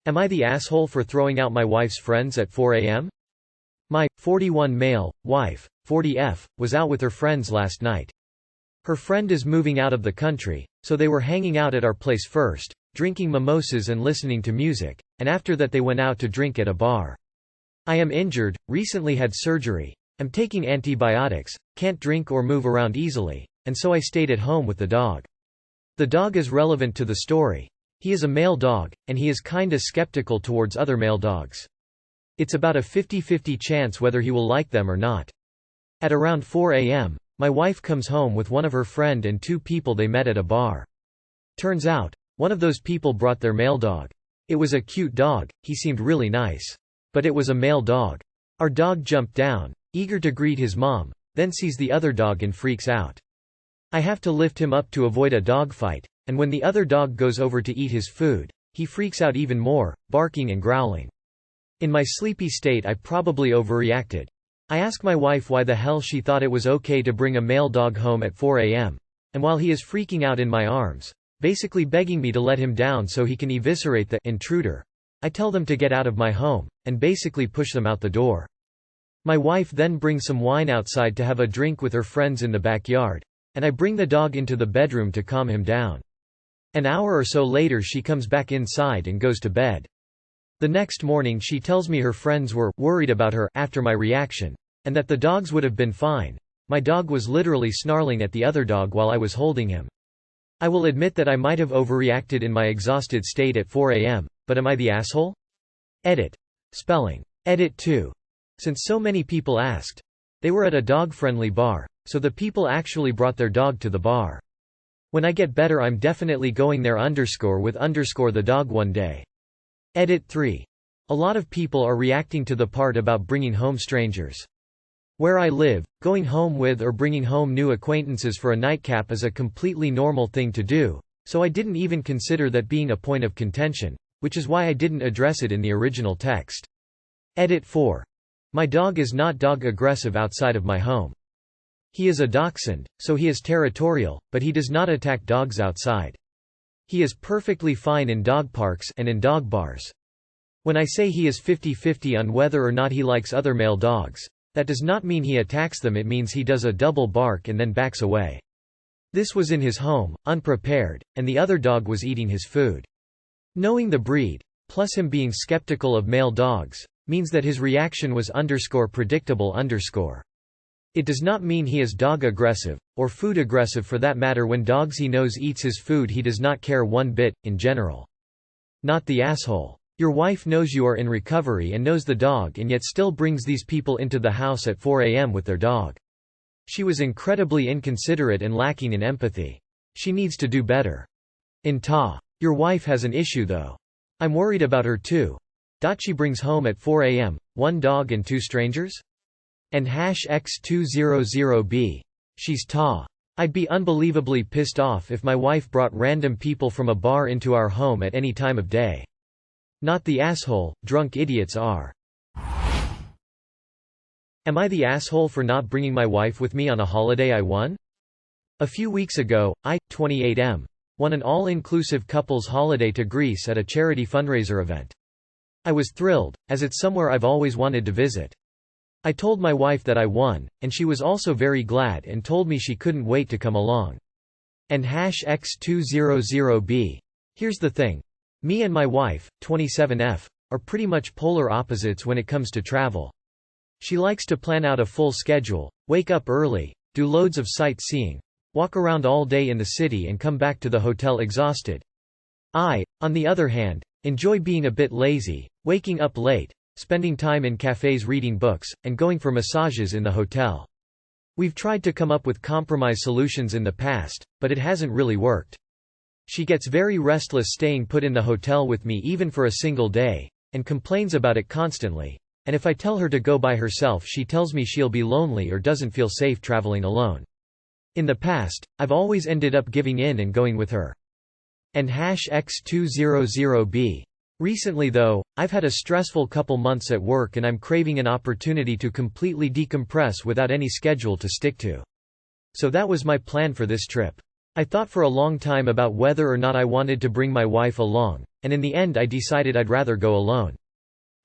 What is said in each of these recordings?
Am I the asshole for throwing out my wife's friends at 4 a.m.? My 41 male wife, 40F, was out with her friends last night. Her friend is moving out of the country, so they were hanging out at our place first, drinking mimosas and listening to music, and after that they went out to drink at a bar. I am injured, recently had surgery, am taking antibiotics, can't drink or move around easily, and so I stayed at home with the dog. The dog is relevant to the story. He is a male dog, and he is kinda skeptical towards other male dogs. It's about a 50-50 chance whether he will like them or not. At around 4 a.m., my wife comes home with one of her friend and two people they met at a bar. Turns out, one of those people brought their male dog. It was a cute dog, he seemed really nice. But it was a male dog. Our dog jumped down, eager to greet his mom, then sees the other dog and freaks out. I have to lift him up to avoid a dog fight, and when the other dog goes over to eat his food, he freaks out even more, barking and growling. In my sleepy state I probably overreacted. I ask my wife why the hell she thought it was okay to bring a male dog home at 4 a.m. And while he is freaking out in my arms, basically begging me to let him down so he can eviscerate the intruder, I tell them to get out of my home, and basically push them out the door. My wife then brings some wine outside to have a drink with her friends in the backyard, and I bring the dog into the bedroom to calm him down. An hour or so later she comes back inside and goes to bed. The next morning she tells me her friends were worried about her after my reaction, and that the dogs would have been fine. My dog was literally snarling at the other dog while I was holding him. I will admit that I might have overreacted in my exhausted state at 4 a.m., but am I the asshole? Edit. Spelling. Edit 2. Since so many people asked. They were at a dog-friendly bar, so the people actually brought their dog to the bar. When I get better I'm definitely going there with the dog one day. Edit 3. A lot of people are reacting to the part about bringing home strangers. Where I live, going home with or bringing home new acquaintances for a nightcap is a completely normal thing to do, so I didn't even consider that being a point of contention, which is why I didn't address it in the original text. Edit 4. My dog is not dog-aggressive outside of my home. He is a dachshund, so he is territorial, but he does not attack dogs outside. He is perfectly fine in dog parks and in dog bars. When I say he is 50-50 on whether or not he likes other male dogs, that does not mean he attacks them, it means he does a double bark and then backs away. This was in his home, unprepared, and the other dog was eating his food. Knowing the breed, plus him being skeptical of male dogs, means that his reaction was _predictable_. It does not mean he is dog-aggressive, or food-aggressive for that matter. When dogs he knows eats his food he does not care one bit, in general. Not the asshole. Your wife knows you are in recovery and knows the dog and yet still brings these people into the house at 4 a.m. with their dog. She was incredibly inconsiderate and lacking in empathy. She needs to do better. Your wife has an issue though. I'm worried about her too. She brings home at 4 a.m., one dog and two strangers? And #X200B. She's I'd be unbelievably pissed off if my wife brought random people from a bar into our home at any time of day. Not the asshole, drunk idiots are. Am I the asshole for not bringing my wife with me on a holiday I won? A few weeks ago, I, 28M, won an all-inclusive couples holiday to Greece at a charity fundraiser event. I was thrilled, as it's somewhere I've always wanted to visit. I told my wife that I won, and she was also very glad and told me she couldn't wait to come along. And #X200B. Here's the thing. Me and my wife, 27F, are pretty much polar opposites when it comes to travel. She likes to plan out a full schedule, wake up early, do loads of sightseeing, walk around all day in the city and come back to the hotel exhausted. I, on the other hand, enjoy being a bit lazy, waking up late, spending time in cafes reading books, and going for massages in the hotel. We've tried to come up with compromise solutions in the past, but it hasn't really worked. She gets very restless staying put in the hotel with me even for a single day, and complains about it constantly, and if I tell her to go by herself she tells me she'll be lonely or doesn't feel safe traveling alone. In the past, I've always ended up giving in and going with her. And #X200B. Recently though, I've had a stressful couple months at work and I'm craving an opportunity to completely decompress without any schedule to stick to. So that was my plan for this trip. I thought for a long time about whether or not I wanted to bring my wife along, and in the end I decided I'd rather go alone.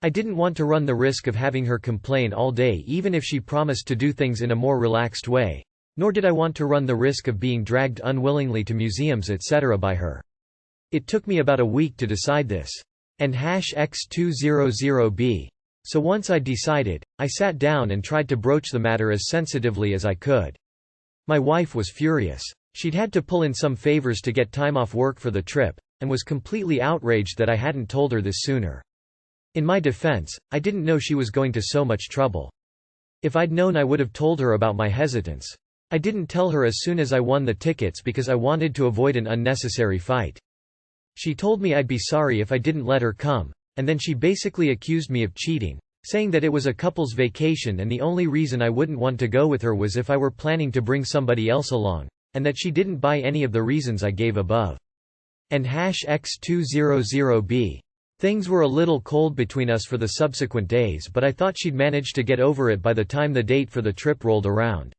I didn't want to run the risk of having her complain all day even if she promised to do things in a more relaxed way, nor did I want to run the risk of being dragged unwillingly to museums etc. by her. It took me about a week to decide this. And #X200B. So once I'd decided, I sat down and tried to broach the matter as sensitively as I could. My wife was furious. She'd had to pull in some favors to get time off work for the trip, and was completely outraged that I hadn't told her this sooner. In my defense, I didn't know she was going to so much trouble. If I'd known I would have told her about my hesitance. I didn't tell her as soon as I won the tickets because I wanted to avoid an unnecessary fight. She told me I'd be sorry if I didn't let her come, and then she basically accused me of cheating, saying that it was a couple's vacation and the only reason I wouldn't want to go with her was if I were planning to bring somebody else along, and that she didn't buy any of the reasons I gave above. And #X200B. Things were a little cold between us for the subsequent days, but I thought she'd manage to get over it by the time the date for the trip rolled around.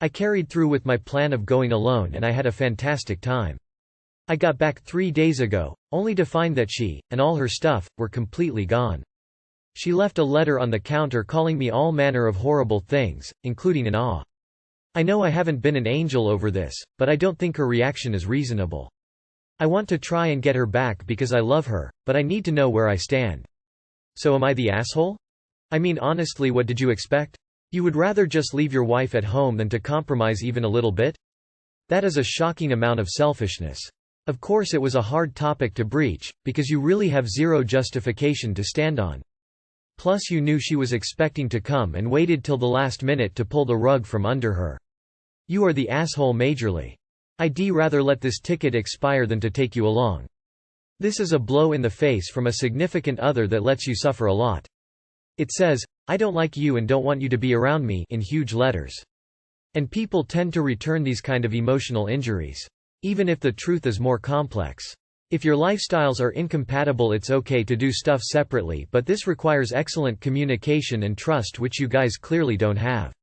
I carried through with my plan of going alone and I had a fantastic time. I got back 3 days ago, only to find that she, and all her stuff, were completely gone. She left a letter on the counter calling me all manner of horrible things, including an awe. I know I haven't been an angel over this, but I don't think her reaction is reasonable. I want to try and get her back because I love her, but I need to know where I stand. So am I the asshole? I mean honestly, what did you expect? You would rather just leave your wife at home than to compromise even a little bit? That is a shocking amount of selfishness. Of course it was a hard topic to breach, because you really have zero justification to stand on. Plus you knew she was expecting to come and waited till the last minute to pull the rug from under her. You are the asshole majorly. I'd rather let this ticket expire than to take you along. This is a blow in the face from a significant other that lets you suffer a lot. It says, "I don't like you and don't want you to be around me," in huge letters. And people tend to return these kind of emotional injuries. Even if the truth is more complex. If your lifestyles are incompatible, it's okay to do stuff separately, but this requires excellent communication and trust, which you guys clearly don't have.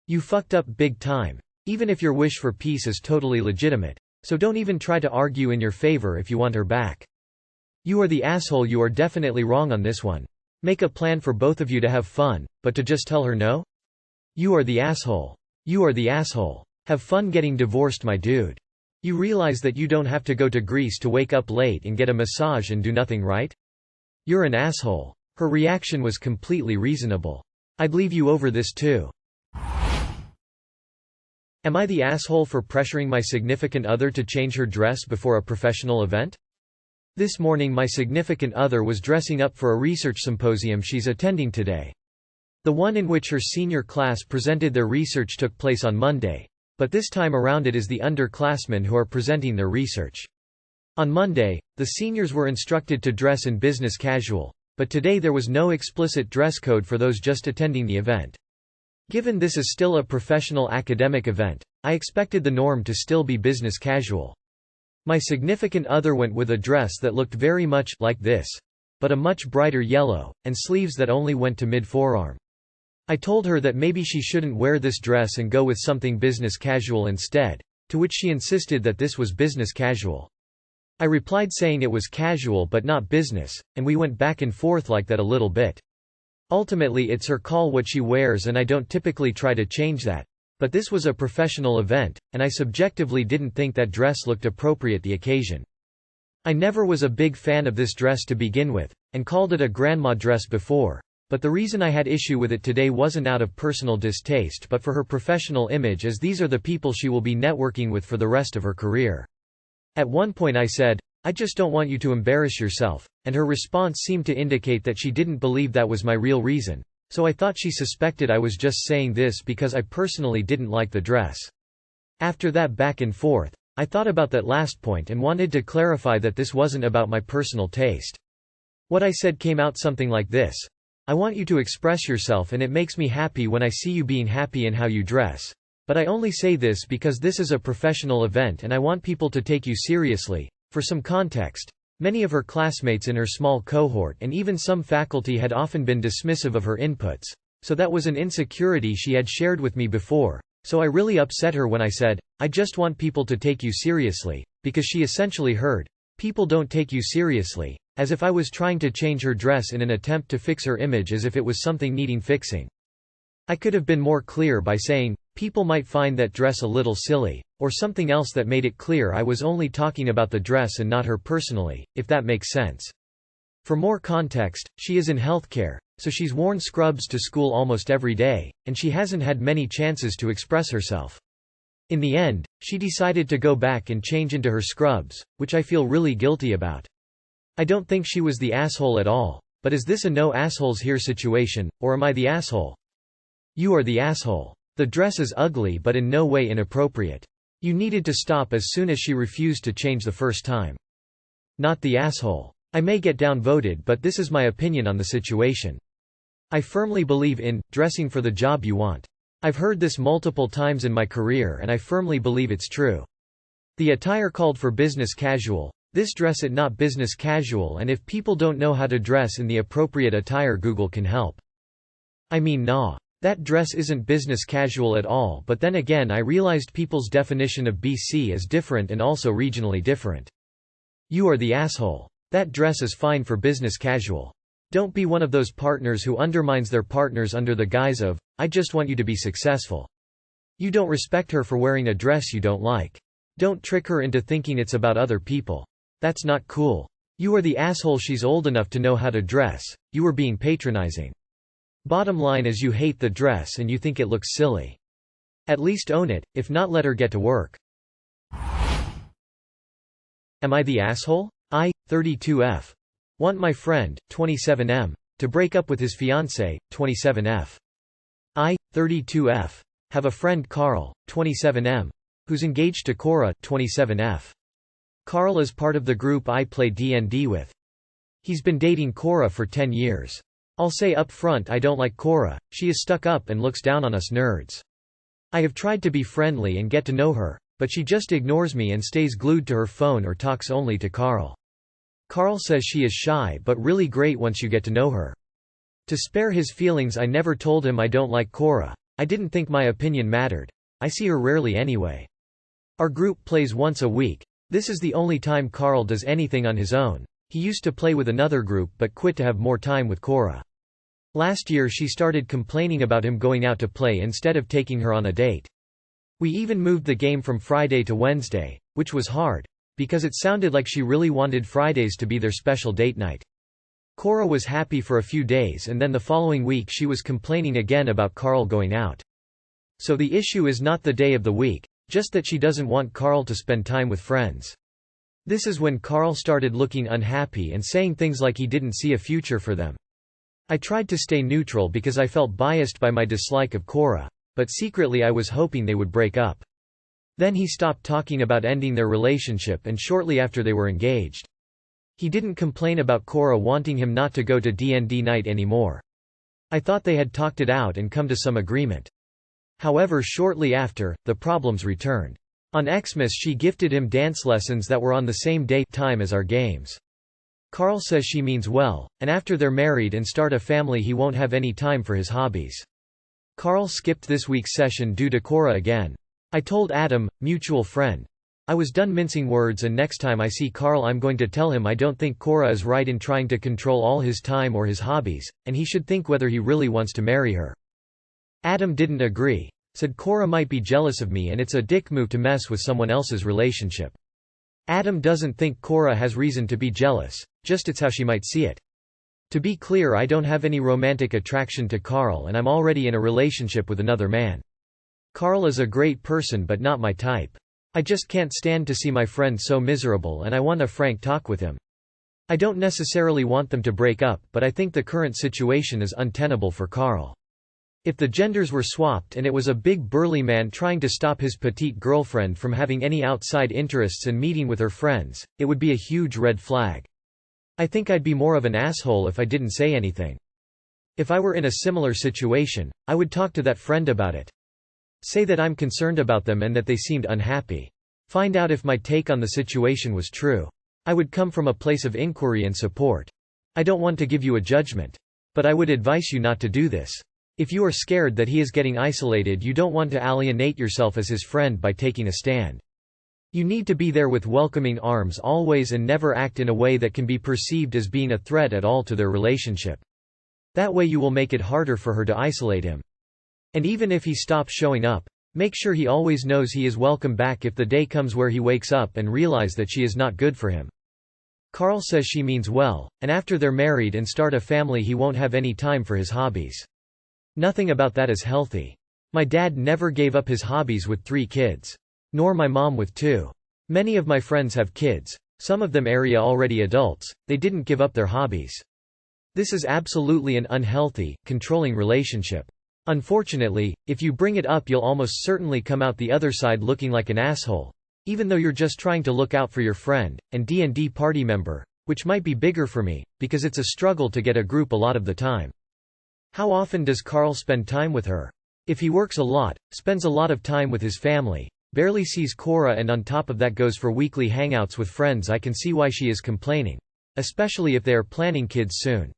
You fucked up big time. Even if your wish for peace is totally legitimate. So don't even try to argue in your favor if you want her back. You are the asshole. You are definitely wrong on this one. Make a plan for both of you to have fun, but to just tell her no? You are the asshole. You are the asshole. Have fun getting divorced, my dude. You realize that you don't have to go to Greece to wake up late and get a massage and do nothing, right? You're an asshole. Her reaction was completely reasonable. I'd leave you over this too. Am I the asshole for pressuring my significant other to change her dress before a professional event? This morning my significant other was dressing up for a research symposium she's attending today. The one in which her senior class presented their research took place on Monday, but this time around it is the underclassmen who are presenting their research. On Monday, the seniors were instructed to dress in business casual, but today there was no explicit dress code for those just attending the event. Given this is still a professional academic event, I expected the norm to still be business casual. My significant other went with a dress that looked very much like this, but a much brighter yellow, and sleeves that only went to mid-forearm. I told her that maybe she shouldn't wear this dress and go with something business casual instead, to which she insisted that this was business casual. I replied saying it was casual but not business, and we went back and forth like that a little bit. Ultimately it's her call what she wears and I don't typically try to change that. But this was a professional event, and I subjectively didn't think that dress looked appropriate the occasion. I never was a big fan of this dress to begin with, and called it a grandma dress before, but the reason I had issue with it today wasn't out of personal distaste but for her professional image, as these are the people she will be networking with for the rest of her career. At one point I said, "I just don't want you to embarrass yourself," and her response seemed to indicate that she didn't believe that was my real reason, so I thought she suspected I was just saying this because I personally didn't like the dress. After that back and forth, I thought about that last point and wanted to clarify that this wasn't about my personal taste. What I said came out something like this: "I want you to express yourself and it makes me happy when I see you being happy in how you dress. But I only say this because this is a professional event and I want people to take you seriously." For some context, many of her classmates in her small cohort and even some faculty had often been dismissive of her inputs, so that was an insecurity she had shared with me before, So I really upset her when I said, "I just want people to take you seriously," because she essentially heard, "People don't take you seriously," as if I was trying to change her dress in an attempt to fix her image, as if it was something needing fixing. I could have been more clear by saying, "People might find that dress a little silly," or something else that made it clear I was only talking about the dress and not her personally, if that makes sense. For more context, she is in healthcare, so she's worn scrubs to school almost every day, and she hasn't had many chances to express herself. In the end, she decided to go back and change into her scrubs, which I feel really guilty about. I don't think she was the asshole at all, but is this a no assholes here situation, or am I the asshole? You are the asshole. The dress is ugly but in no way inappropriate. You needed to stop as soon as she refused to change the first time. Not the asshole. I may get downvoted, but this is my opinion on the situation. I firmly believe in dressing for the job you want. I've heard this multiple times in my career and I firmly believe it's true. The attire called for business casual. This dress it not business casual, and if people don't know how to dress in the appropriate attire, Google can help. I mean, nah. That dress isn't business casual at all, but then again I realized people's definition of BC is different and also regionally different. You are the asshole. That dress is fine for business casual. Don't be one of those partners who undermines their partners under the guise of, "I just want you to be successful." You don't respect her for wearing a dress you don't like. Don't trick her into thinking it's about other people. That's not cool. You are the asshole. She's old enough to know how to dress. You were being patronizing. Bottom line is you hate the dress and you think it looks silly. At least own it, if not let her get to work. Am I the asshole? I, 32F. Want my friend, 27M, to break up with his fiancée, 27F. I, 32F. Have a friend Carl, 27M, who's engaged to Cora, 27F. Carl is part of the group I play D&D with. He's been dating Cora for 10 years. I'll say up front I don't like Cora. She is stuck up and looks down on us nerds. I have tried to be friendly and get to know her, but she just ignores me and stays glued to her phone or talks only to Carl. Carl says she is shy but really great once you get to know her. To spare his feelings, I never told him I don't like Cora. I didn't think my opinion mattered. I see her rarely anyway. Our group plays once a week. This is the only time Carl does anything on his own. He used to play with another group but quit to have more time with Cora. Last year she started complaining about him going out to play instead of taking her on a date. We even moved the game from Friday to Wednesday, which was hard, because it sounded like she really wanted Fridays to be their special date night. Cora was happy for a few days and then the following week she was complaining again about Carl going out. So the issue is not the day of the week, just that she doesn't want Carl to spend time with friends. This is when Carl started looking unhappy and saying things like he didn't see a future for them. I tried to stay neutral because I felt biased by my dislike of Cora, but secretly I was hoping they would break up. Then he stopped talking about ending their relationship, and shortly after they were engaged. He didn't complain about Cora wanting him not to go to D&D night anymore. I thought they had talked it out and come to some agreement. However, shortly after, the problems returned. On Xmas she gifted him dance lessons that were on the same time as our games. Carl says she means well, and after they're married and start a family he won't have any time for his hobbies. Carl skipped this week's session due to Cora again. I told Adam, mutual friend. I was done mincing words, and next time I see Carl I'm going to tell him I don't think Cora is right in trying to control all his time or his hobbies, and he should think whether he really wants to marry her. Adam didn't agree. Said Cora might be jealous of me and it's a dick move to mess with someone else's relationship. Adam doesn't think Cora has reason to be jealous, just it's how she might see it. To be clear, I don't have any romantic attraction to Carl and I'm already in a relationship with another man. Carl is a great person but not my type. I just can't stand to see my friend so miserable and I want a frank talk with him. I don't necessarily want them to break up, but I think the current situation is untenable for Carl. If the genders were swapped and it was a big burly man trying to stop his petite girlfriend from having any outside interests and meeting with her friends, it would be a huge red flag. I think I'd be more of an asshole if I didn't say anything. If I were in a similar situation, I would talk to that friend about it. Say that I'm concerned about them and that they seemed unhappy. Find out if my take on the situation was true. I would come from a place of inquiry and support. I don't want to give you a judgment. But I would advise you not to do this. If you are scared that he is getting isolated, you don't want to alienate yourself as his friend by taking a stand. You need to be there with welcoming arms always and never act in a way that can be perceived as being a threat at all to their relationship. That way you will make it harder for her to isolate him. And even if he stops showing up, make sure he always knows he is welcome back if the day comes where he wakes up and realizes that she is not good for him. Carl says she means well, and after they're married and start a family he won't have any time for his hobbies. Nothing about that is healthy. My dad never gave up his hobbies with 3 kids. Nor my mom with 2. Many of my friends have kids, some of them already adults, they didn't give up their hobbies. This is absolutely an unhealthy, controlling relationship. Unfortunately, if you bring it up you'll almost certainly come out the other side looking like an asshole. Even though you're just trying to look out for your friend, and D&D party member, which might be bigger for me, because it's a struggle to get a group a lot of the time. How often does Carl spend time with her? If he works a lot, spends a lot of time with his family, barely sees Cora and on top of that goes for weekly hangouts with friends, I can see why she is complaining. Especially if they are planning kids soon.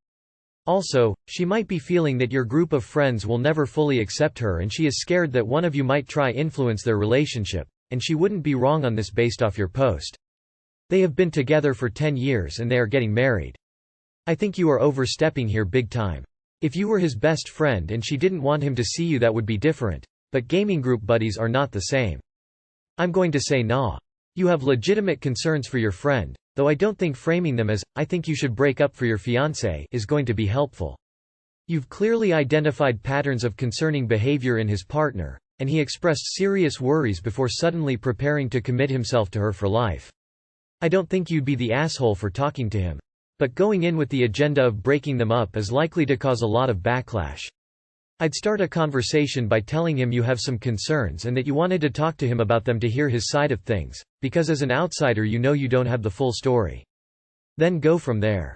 Also, she might be feeling that your group of friends will never fully accept her and she is scared that one of you might try influence their relationship. And she wouldn't be wrong on this based off your post. They have been together for 10 years and they are getting married. I think you are overstepping here big time. If you were his best friend and she didn't want him to see you, that would be different, but gaming group buddies are not the same. I'm going to say nah. You have legitimate concerns for your friend, though I don't think framing them as, I think you should break up for your fiancé, is going to be helpful. You've clearly identified patterns of concerning behavior in his partner, and he expressed serious worries before suddenly preparing to commit himself to her for life. I don't think you'd be the asshole for talking to him. But going in with the agenda of breaking them up is likely to cause a lot of backlash. I'd start a conversation by telling him you have some concerns and that you wanted to talk to him about them to hear his side of things, because as an outsider you know you don't have the full story. Then go from there.